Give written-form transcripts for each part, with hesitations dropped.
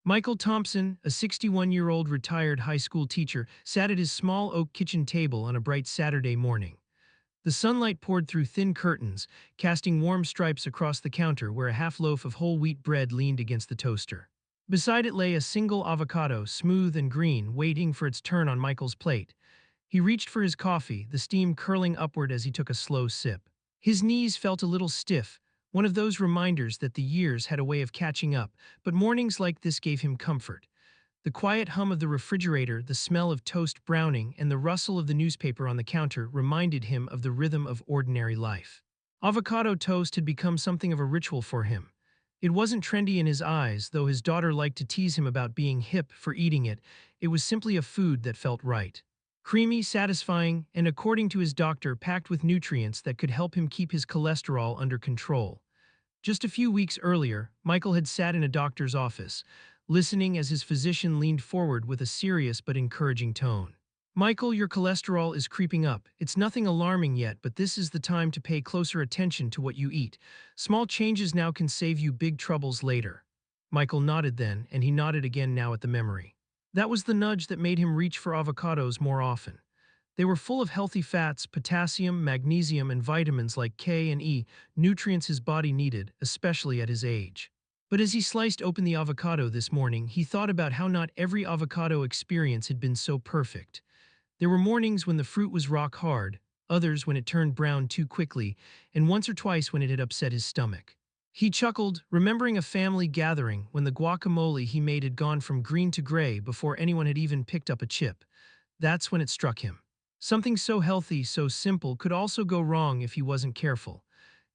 Michael Thompson, a 61-year-old retired high school teacher, sat at his small oak kitchen table on a bright Saturday morning. The sunlight poured through thin curtains, casting warm stripes across the counter where a half loaf of whole wheat bread leaned against the toaster. Beside it lay a single avocado, smooth and green, waiting for its turn on Michael's plate. He reached for his coffee, the steam curling upward as he took a slow sip. His knees felt a little stiff, one of those reminders that the years had a way of catching up, but mornings like this gave him comfort. The quiet hum of the refrigerator, the smell of toast browning, and the rustle of the newspaper on the counter reminded him of the rhythm of ordinary life. Avocado toast had become something of a ritual for him. It wasn't trendy in his eyes, though his daughter liked to tease him about being hip for eating it. It was simply a food that felt right. Creamy, satisfying, and according to his doctor, packed with nutrients that could help him keep his cholesterol under control. Just a few weeks earlier, Michael had sat in a doctor's office, listening as his physician leaned forward with a serious but encouraging tone. "Michael, your cholesterol is creeping up. It's nothing alarming yet, but this is the time to pay closer attention to what you eat. Small changes now can save you big troubles later." Michael nodded then, and he nodded again now at the memory. That was the nudge that made him reach for avocados more often. They were full of healthy fats, potassium, magnesium, and vitamins like K and E, nutrients his body needed, especially at his age. But as he sliced open the avocado this morning, he thought about how not every avocado experience had been so perfect. There were mornings when the fruit was rock hard, others when it turned brown too quickly, and once or twice when it had upset his stomach. He chuckled, remembering a family gathering when the guacamole he made had gone from green to gray before anyone had even picked up a chip. That's when it struck him. Something so healthy, so simple, could also go wrong if he wasn't careful.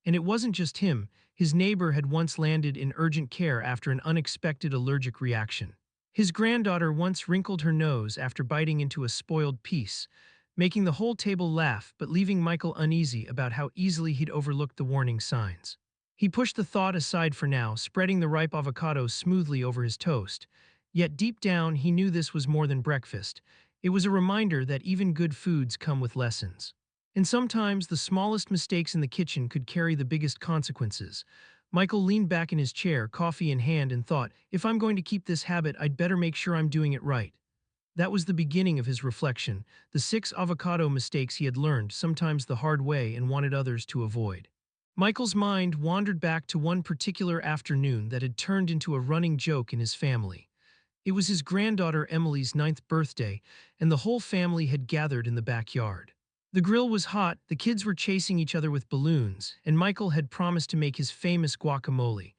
And it wasn't just him. His neighbor had once landed in urgent care after an unexpected allergic reaction. His granddaughter once wrinkled her nose after biting into a spoiled piece, making the whole table laugh but leaving Michael uneasy about how easily he'd overlooked the warning signs. He pushed the thought aside for now, spreading the ripe avocado smoothly over his toast. Yet deep down, he knew this was more than breakfast. It was a reminder that even good foods come with lessons. And sometimes the smallest mistakes in the kitchen could carry the biggest consequences. Michael leaned back in his chair, coffee in hand, and thought, if I'm going to keep this habit, I'd better make sure I'm doing it right. That was the beginning of his reflection, the 6 avocado mistakes he had learned, sometimes the hard way, and wanted others to avoid. Michael's mind wandered back to one particular afternoon that had turned into a running joke in his family. It was his granddaughter Emily's 9th birthday, and the whole family had gathered in the backyard. The grill was hot, the kids were chasing each other with balloons, and Michael had promised to make his famous guacamole.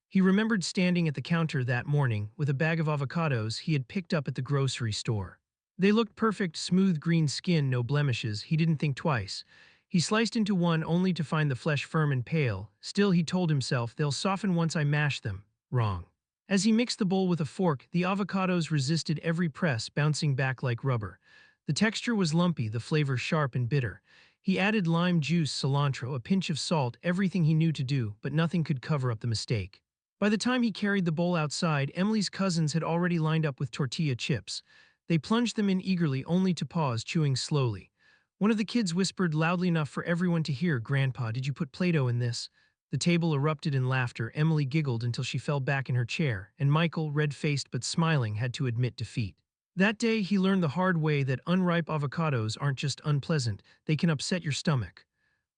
He remembered standing at the counter that morning with a bag of avocados he had picked up at the grocery store. They looked perfect, smooth green skin, no blemishes. He didn't think twice. He sliced into one only to find the flesh firm and pale. Still, he told himself, they'll soften once I mash them. Wrong. As he mixed the bowl with a fork, the avocados resisted every press, bouncing back like rubber. The texture was lumpy, the flavor sharp and bitter. He added lime juice, cilantro, a pinch of salt, everything he knew to do, but nothing could cover up the mistake. By the time he carried the bowl outside, Emily's cousins had already lined up with tortilla chips. They plunged them in eagerly, only to pause, chewing slowly. One of the kids whispered loudly enough for everyone to hear, "Grandpa, did you put Play-Doh in this?" The table erupted in laughter. Emily giggled until she fell back in her chair, and Michael, red-faced but smiling, had to admit defeat. That day, he learned the hard way that unripe avocados aren't just unpleasant, they can upset your stomach.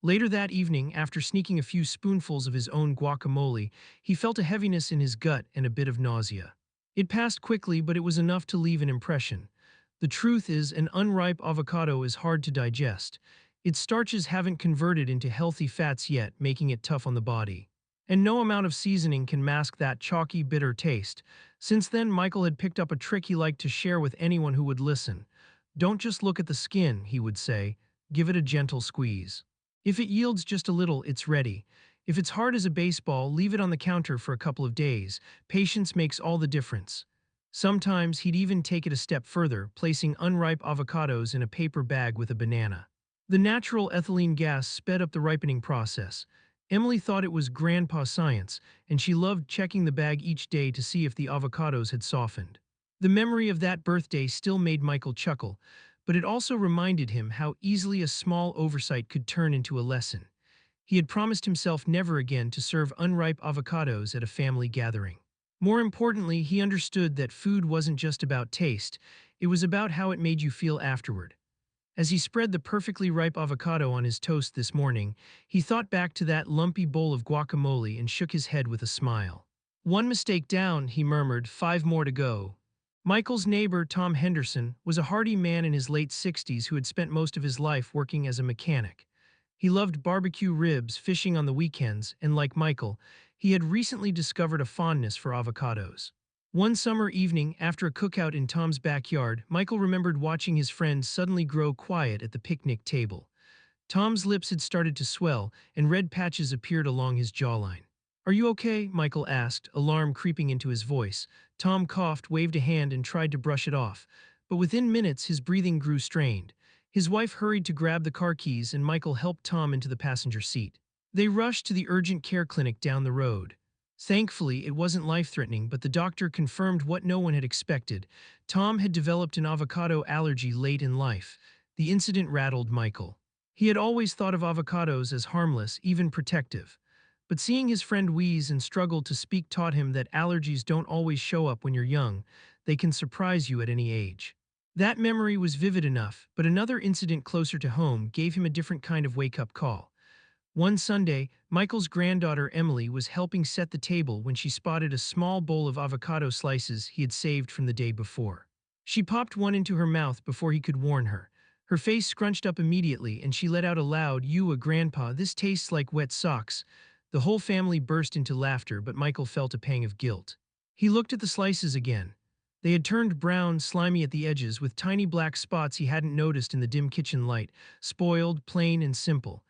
Later that evening, after sneaking a few spoonfuls of his own guacamole, he felt a heaviness in his gut and a bit of nausea. It passed quickly, but it was enough to leave an impression. The truth is, an unripe avocado is hard to digest. Its starches haven't converted into healthy fats yet, making it tough on the body. And no amount of seasoning can mask that chalky, bitter taste. Since then, Michael had picked up a trick he liked to share with anyone who would listen. "Don't just look at the skin," he would say. "Give it a gentle squeeze. If it yields just a little, it's ready. If it's hard as a baseball, leave it on the counter for a couple of days. Patience makes all the difference." Sometimes he'd even take it a step further, placing unripe avocados in a paper bag with a banana. The natural ethylene gas sped up the ripening process. Emily thought it was grandpa science, and she loved checking the bag each day to see if the avocados had softened. The memory of that birthday still made Michael chuckle, but it also reminded him how easily a small oversight could turn into a lesson. He had promised himself never again to serve unripe avocados at a family gathering. More importantly, he understood that food wasn't just about taste, it was about how it made you feel afterward. As he spread the perfectly ripe avocado on his toast this morning, he thought back to that lumpy bowl of guacamole and shook his head with a smile. One mistake down, he murmured, five more to go. Michael's neighbor, Tom Henderson, was a hardy man in his late 60s who had spent most of his life working as a mechanic. He loved barbecue ribs, fishing on the weekends, and like Michael, he had recently discovered a fondness for avocados. One summer evening, after a cookout in Tom's backyard, Michael remembered watching his friend suddenly grow quiet at the picnic table. Tom's lips had started to swell, and red patches appeared along his jawline. "Are you okay?" Michael asked, alarm creeping into his voice. Tom coughed, waved a hand, and tried to brush it off. But within minutes, his breathing grew strained. His wife hurried to grab the car keys, and Michael helped Tom into the passenger seat. They rushed to the urgent care clinic down the road. Thankfully, it wasn't life-threatening, but the doctor confirmed what no one had expected. Tom had developed an avocado allergy late in life. The incident rattled Michael. He had always thought of avocados as harmless, even protective. But seeing his friend wheeze and struggle to speak taught him that allergies don't always show up when you're young. They can surprise you at any age. That memory was vivid enough, but another incident closer to home gave him a different kind of wake-up call. One Sunday, Michael's granddaughter Emily was helping set the table when she spotted a small bowl of avocado slices he had saved from the day before. She popped one into her mouth before he could warn her. Her face scrunched up immediately, and she let out a loud, "You, Grandpa, this tastes like wet socks." The whole family burst into laughter, but Michael felt a pang of guilt. He looked at the slices again. They had turned brown, slimy at the edges, with tiny black spots he hadn't noticed in the dim kitchen light. Spoiled, plain, and simple.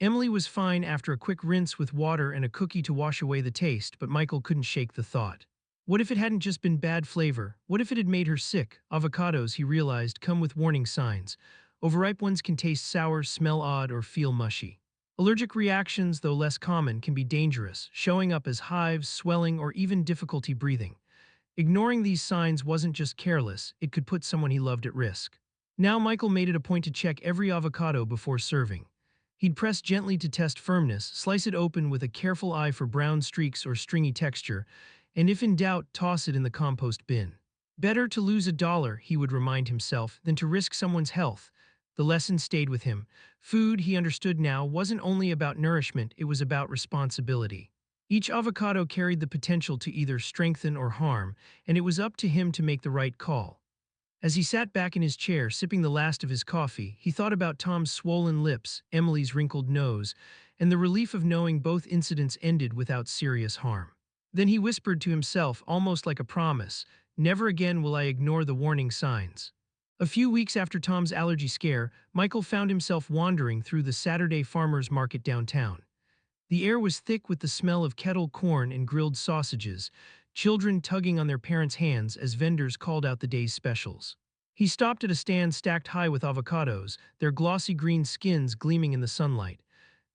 Emily was fine after a quick rinse with water and a cookie to wash away the taste, but Michael couldn't shake the thought. What if it hadn't just been bad flavor? What if it had made her sick? Avocados, he realized, come with warning signs. Overripe ones can taste sour, smell odd, or feel mushy. Allergic reactions, though less common, can be dangerous, showing up as hives, swelling, or even difficulty breathing. Ignoring these signs wasn't just careless, it could put someone he loved at risk. Now Michael made it a point to check every avocado before serving. He'd press gently to test firmness, slice it open with a careful eye for brown streaks or stringy texture, and if in doubt, toss it in the compost bin. Better to lose $1, he would remind himself, than to risk someone's health. The lesson stayed with him. Food, he understood now, wasn't only about nourishment, it was about responsibility. Each avocado carried the potential to either strengthen or harm, and it was up to him to make the right call. As he sat back in his chair, sipping the last of his coffee, he thought about Tom's swollen lips, Emily's wrinkled nose, and the relief of knowing both incidents ended without serious harm. Then he whispered to himself, almost like a promise, "Never again will I ignore the warning signs." A few weeks after Tom's allergy scare, Michael found himself wandering through the Saturday farmers market downtown. The air was thick with the smell of kettle corn and grilled sausages, children tugging on their parents' hands as vendors called out the day's specials. He stopped at a stand stacked high with avocados, their glossy green skins gleaming in the sunlight.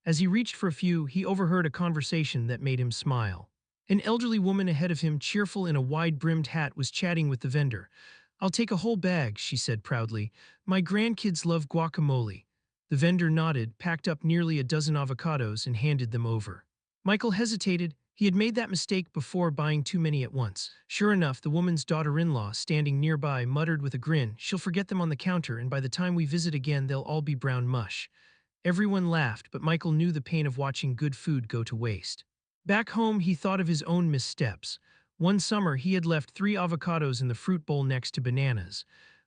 As he reached for a few, he overheard a conversation that made him smile. An elderly woman ahead of him, cheerful in a wide-brimmed hat, was chatting with the vendor. "I'll take a whole bag," she said proudly. "My grandkids love guacamole." The vendor nodded, packed up nearly a dozen avocados, and handed them over. Michael hesitated. He had made that mistake before, buying too many at once. Sure enough, the woman's daughter-in-law, standing nearby, muttered with a grin, "She'll forget them on the counter, and by the time we visit again, they'll all be brown mush." Everyone laughed, but Michael knew the pain of watching good food go to waste. Back home, he thought of his own missteps. One summer, he had left 3 avocados in the fruit bowl next to bananas.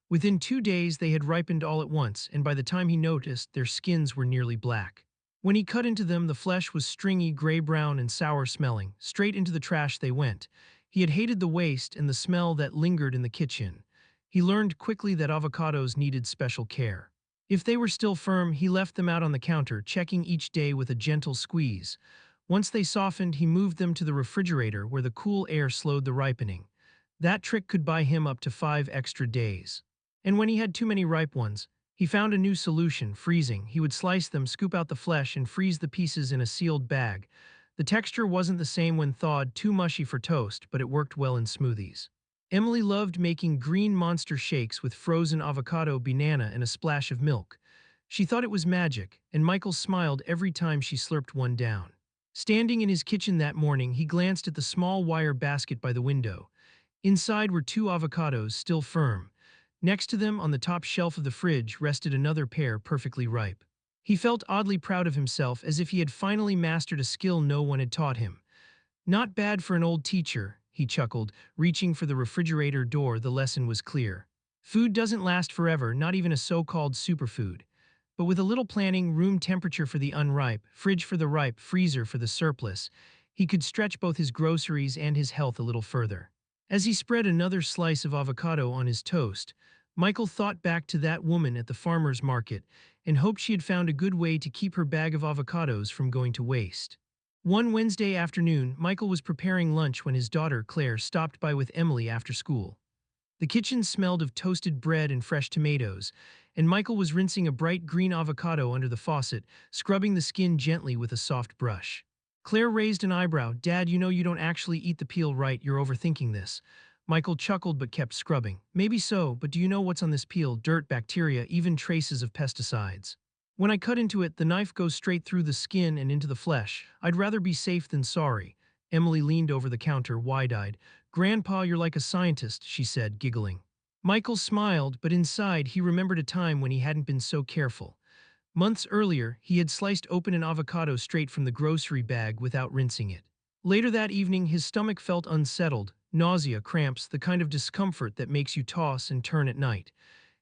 Within 2 days, they had ripened all at once, and by the time he noticed, their skins were nearly black. When he cut into them, the flesh was stringy, gray-brown, and sour-smelling. Straight into the trash they went. He had hated the waste and the smell that lingered in the kitchen. He learned quickly that avocados needed special care. If they were still firm, he left them out on the counter, checking each day with a gentle squeeze. Once they softened, he moved them to the refrigerator where the cool air slowed the ripening. That trick could buy him up to 5 extra days. And when he had too many ripe ones, he found a new solution: freezing. He would slice them, scoop out the flesh, and freeze the pieces in a sealed bag. The texture wasn't the same when thawed, too mushy for toast, but it worked well in smoothies. Emily loved making green monster shakes with frozen avocado, banana, and a splash of milk. She thought it was magic, and Michael smiled every time she slurped one down. Standing in his kitchen that morning, he glanced at the small wire basket by the window. Inside were two avocados, still firm. Next to them, on the top shelf of the fridge, rested another pair perfectly ripe. He felt oddly proud of himself, as if he had finally mastered a skill no one had taught him. Not bad for an old teacher, he chuckled, reaching for the refrigerator door. The lesson was clear. Food doesn't last forever, not even a so-called superfood. But with a little planning, room temperature for the unripe, fridge for the ripe, freezer for the surplus, he could stretch both his groceries and his health a little further. As he spread another slice of avocado on his toast, Michael thought back to that woman at the farmer's market and hoped she had found a good way to keep her bag of avocados from going to waste. One Wednesday afternoon, Michael was preparing lunch when his daughter, Claire, stopped by with Emily after school. The kitchen smelled of toasted bread and fresh tomatoes, and Michael was rinsing a bright green avocado under the faucet, scrubbing the skin gently with a soft brush. Claire raised an eyebrow. "Dad, you know you don't actually eat the peel, right? You're overthinking this." Michael chuckled but kept scrubbing. "Maybe so, but do you know what's on this peel? Dirt, bacteria, even traces of pesticides. When I cut into it, the knife goes straight through the skin and into the flesh. I'd rather be safe than sorry." Emily leaned over the counter, wide-eyed. "Grandpa, you're like a scientist," she said, giggling. Michael smiled, but inside he remembered a time when he hadn't been so careful. Months earlier, he had sliced open an avocado straight from the grocery bag without rinsing it. Later that evening, his stomach felt unsettled, nausea, cramps, the kind of discomfort that makes you toss and turn at night.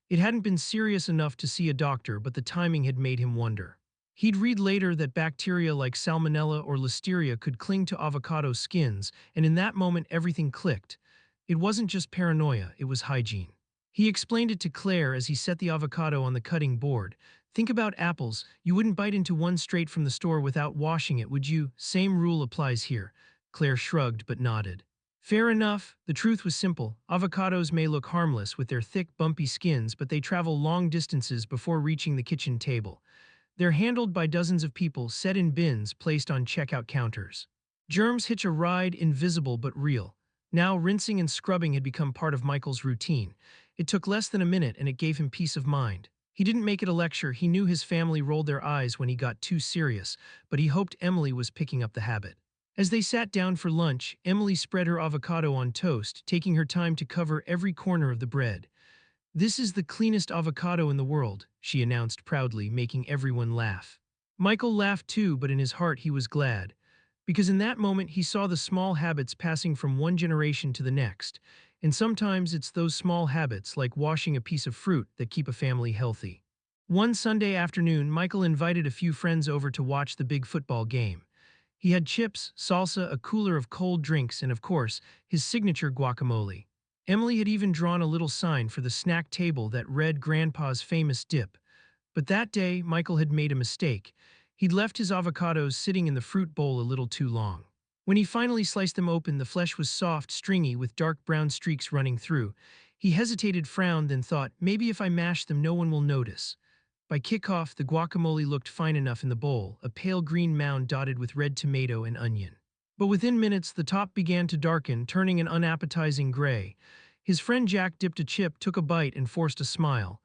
It hadn't been serious enough to see a doctor, but the timing had made him wonder. He'd read later that bacteria like salmonella or listeria could cling to avocado skins, and in that moment everything clicked. It wasn't just paranoia, it was hygiene. He explained it to Claire as he set the avocado on the cutting board. "Think about apples. You wouldn't bite into one straight from the store without washing it, would you? Same rule applies here." Claire shrugged but nodded. Fair enough. The truth was simple. Avocados may look harmless with their thick, bumpy skins, but they travel long distances before reaching the kitchen table. They're handled by dozens of people, set in bins placed on checkout counters. Germs hitch a ride, invisible but real. Now, rinsing and scrubbing had become part of Michael's routine. It took less than a minute, and it gave him peace of mind. He didn't make it a lecture. He knew his family rolled their eyes when he got too serious, but he hoped Emily was picking up the habit. As they sat down for lunch, Emily spread her avocado on toast, taking her time to cover every corner of the bread. "This is the cleanest avocado in the world," she announced proudly, making everyone laugh. Michael laughed too, but in his heart he was glad. Because in that moment he saw the small habits passing from one generation to the next. And sometimes it's those small habits, like washing a piece of fruit, that keep a family healthy. One Sunday afternoon, Michael invited a few friends over to watch the big football game. He had chips, salsa, a cooler of cold drinks, and of course, his signature guacamole. Emily had even drawn a little sign for the snack table that read Grandpa's famous dip. But that day, Michael had made a mistake. He'd left his avocados sitting in the fruit bowl a little too long. When he finally sliced them open, the flesh was soft, stringy, with dark brown streaks running through. He hesitated, frowned, then thought, maybe if I mash them, no one will notice. By kickoff, the guacamole looked fine enough in the bowl, a pale green mound dotted with red tomato and onion. But within minutes, the top began to darken, turning an unappetizing gray. His friend Jack dipped a chip, took a bite, and forced a smile.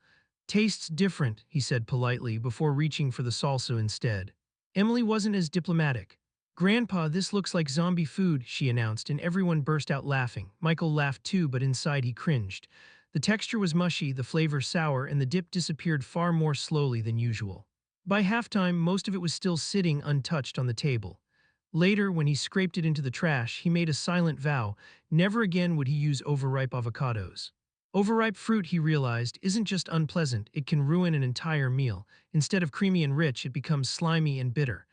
"Tastes different," he said politely, before reaching for the salsa instead. Emily wasn't as diplomatic. "Grandpa, this looks like zombie food," she announced, and everyone burst out laughing. Michael laughed too, but inside he cringed. The texture was mushy, the flavor sour, and the dip disappeared far more slowly than usual. By halftime, most of it was still sitting untouched on the table. Later, when he scraped it into the trash, he made a silent vow. Never again would he use overripe avocados. Overripe fruit, he realized, isn't just unpleasant, it can ruin an entire meal. Instead of creamy and rich, it becomes slimy and bitter.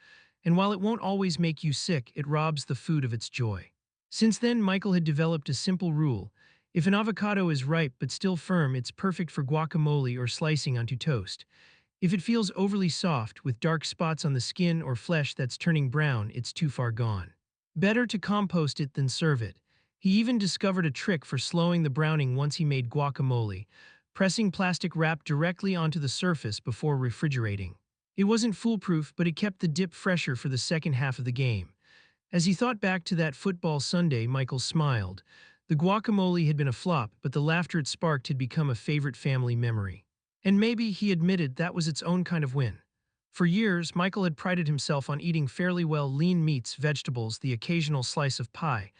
And while it won't always make you sick, it robs the food of its joy. Since then, Michael had developed a simple rule. If an avocado is ripe but still firm, it's perfect for guacamole or slicing onto toast. If it feels overly soft, with dark spots on the skin or flesh that's turning brown, it's too far gone. Better to compost it than serve it. He even discovered a trick for slowing the browning once he made guacamole, pressing plastic wrap directly onto the surface before refrigerating. It wasn't foolproof, but it kept the dip fresher for the second half of the game. As he thought back to that football Sunday, Michael smiled. The guacamole had been a flop, but the laughter it sparked had become a favorite family memory. And maybe, he admitted, that was its own kind of win. For years, Michael had prided himself on eating fairly well lean meats, vegetables, the occasional slice of pie.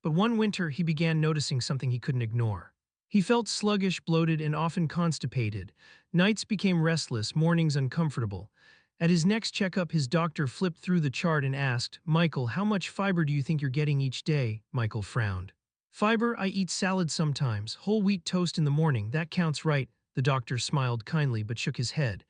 But one winter, he began noticing something he couldn't ignore. He felt sluggish, bloated, and often constipated. Nights became restless, mornings uncomfortable. At his next checkup, his doctor flipped through the chart and asked, "Michael, how much fiber do you think you're getting each day?" Michael frowned. "Fiber? I eat salad sometimes, whole wheat toast in the morning, that counts, right?" The doctor smiled kindly but shook his head.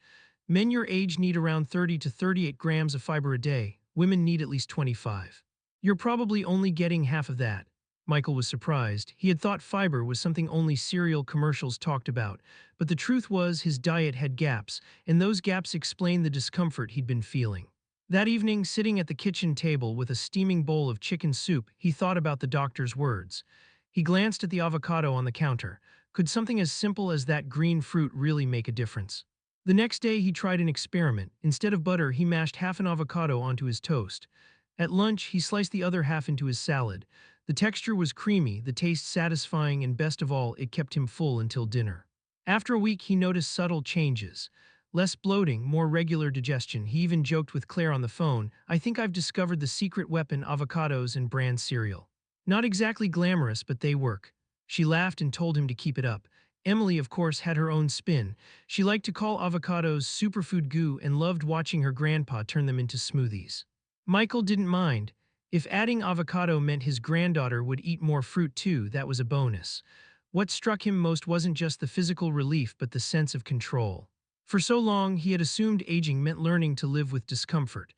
"Men your age need around 30 to 38 grams of fiber a day. Women need at least 25. You're probably only getting half of that." Michael was surprised. He had thought fiber was something only cereal commercials talked about, but the truth was his diet had gaps, and those gaps explained the discomfort he'd been feeling. That evening, sitting at the kitchen table with a steaming bowl of chicken soup, he thought about the doctor's words. He glanced at the avocado on the counter. Could something as simple as that green fruit really make a difference? The next day, he tried an experiment. Instead of butter, he mashed half an avocado onto his toast. At lunch, he sliced the other half into his salad. The texture was creamy, the taste satisfying, and best of all, it kept him full until dinner. After a week, he noticed subtle changes. Less bloating, more regular digestion. He even joked with Claire on the phone, "I think I've discovered the secret weapon, avocados and bran cereal." Not exactly glamorous, but they work. She laughed and told him to keep it up. Emily, of course, had her own spin. She liked to call avocados superfood goo and loved watching her grandpa turn them into smoothies. Michael didn't mind. If adding avocado meant his granddaughter would eat more fruit too, that was a bonus. What struck him most wasn't just the physical relief but the sense of control. For so long, he had assumed aging meant learning to live with discomfort.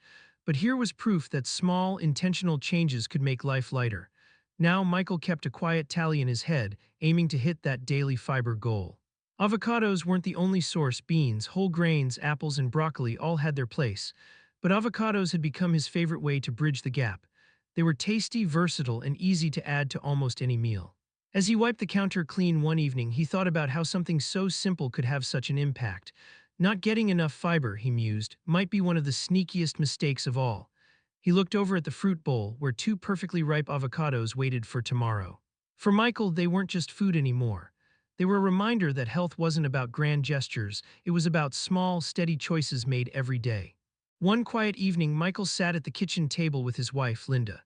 But here was proof that small, intentional changes could make life lighter. Now Michael kept a quiet tally in his head, aiming to hit that daily fiber goal. Avocados weren't the only source. Beans, whole grains, apples, and broccoli all had their place. But avocados had become his favorite way to bridge the gap. They were tasty, versatile, and easy to add to almost any meal. As he wiped the counter clean one evening, he thought about how something so simple could have such an impact. Not getting enough fiber, he mused, might be one of the sneakiest mistakes of all. He looked over at the fruit bowl, where two perfectly ripe avocados waited for tomorrow. For Michael, they weren't just food anymore. They were a reminder that health wasn't about grand gestures, it was about small, steady choices made every day. One quiet evening, Michael sat at the kitchen table with his wife, Linda.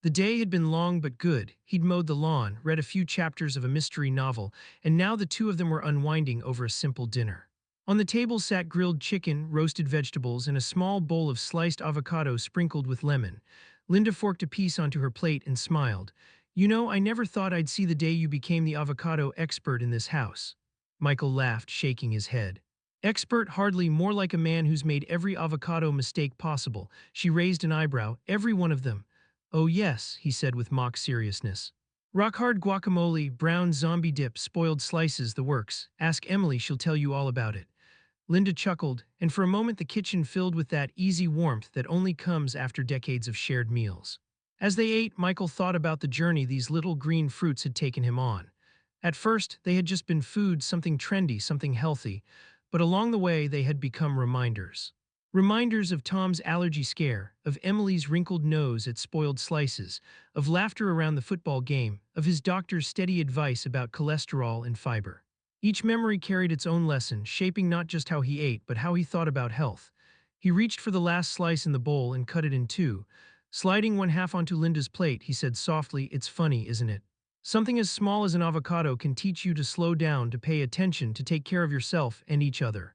The day had been long but good. He'd mowed the lawn, read a few chapters of a mystery novel, and now the two of them were unwinding over a simple dinner. On the table sat grilled chicken, roasted vegetables, and a small bowl of sliced avocado sprinkled with lemon. Linda forked a piece onto her plate and smiled. "You know, I never thought I'd see the day you became the avocado expert in this house." Michael laughed, shaking his head. "Expert? Hardly, more like a man who's made every avocado mistake possible." She raised an eyebrow. "Every one of them." "Oh yes," he said with mock seriousness. "Rock-hard guacamole, brown zombie dip, spoiled slices, the works. Ask Emily, she'll tell you all about it." Linda chuckled, and for a moment the kitchen filled with that easy warmth that only comes after decades of shared meals. As they ate, Michael thought about the journey these little green fruits had taken him on. At first, they had just been food, something trendy, something healthy, but along the way they had become reminders. Reminders of Tom's allergy scare, of Emily's wrinkled nose at spoiled slices, of laughter around the football game, of his doctor's steady advice about cholesterol and fiber. Each memory carried its own lesson, shaping not just how he ate, but how he thought about health. He reached for the last slice in the bowl and cut it in two. Sliding one half onto Linda's plate, he said softly, "It's funny, isn't it? Something as small as an avocado can teach you to slow down, to pay attention, to take care of yourself and each other."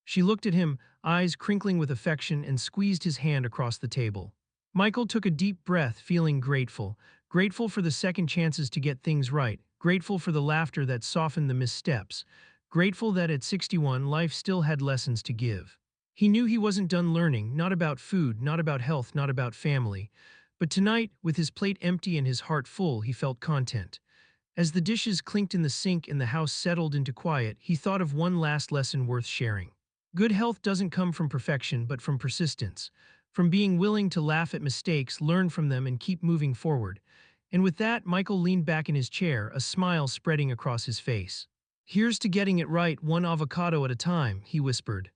She looked at him, eyes crinkling with affection, and squeezed his hand across the table. Michael took a deep breath, feeling grateful. Grateful for the second chances to get things right. Grateful for the laughter that softened the missteps. Grateful that at 61, life still had lessons to give. He knew he wasn't done learning, not about food, not about health, not about family. But tonight, with his plate empty and his heart full, he felt content. As the dishes clinked in the sink and the house settled into quiet, he thought of one last lesson worth sharing. Good health doesn't come from perfection, but from persistence. From being willing to laugh at mistakes, learn from them, and keep moving forward. And with that, Michael leaned back in his chair, a smile spreading across his face. "Here's to getting it right, one avocado at a time," he whispered.